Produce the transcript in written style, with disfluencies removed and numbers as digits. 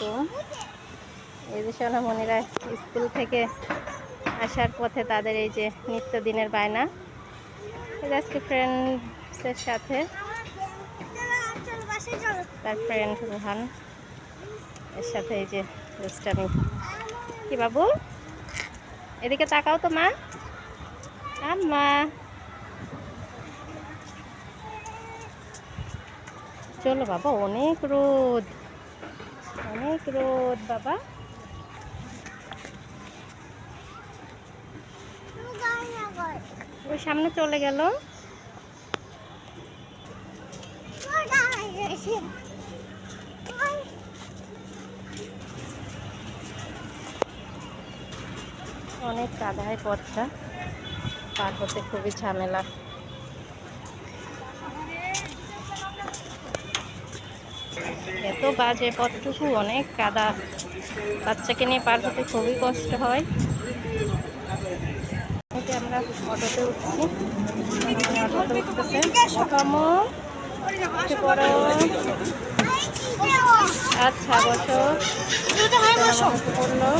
আলাইকুম। এই যে সোনামণিরা স্কুল থেকে আসার পথে তাদের এই যে নিত্যদিনের বায়না, আজকে ফ্রেন্ডসের সাথে, তার ফ্রেন্ড রোহান এর সাথে এই যে দুষ্টামি। কি বাবু, এদিকে তাকাও তো মা। আম্মা, চলো বাবা, অনেক রোদ, অনেক রোদ বাবা। ওই সামনে চলে গেল। অনেক কাদায় পথটা পার হতে খুবই ঝামেলা। এত বাজে পথটুকু, অনেক কাদা, বাচ্চাকে নিয়ে পার হতে খুবই কষ্ট হয়। আমরা অটোতে উঠছি, অটোতে উঠতেছে। আচ্ছা বসো, পড়লো।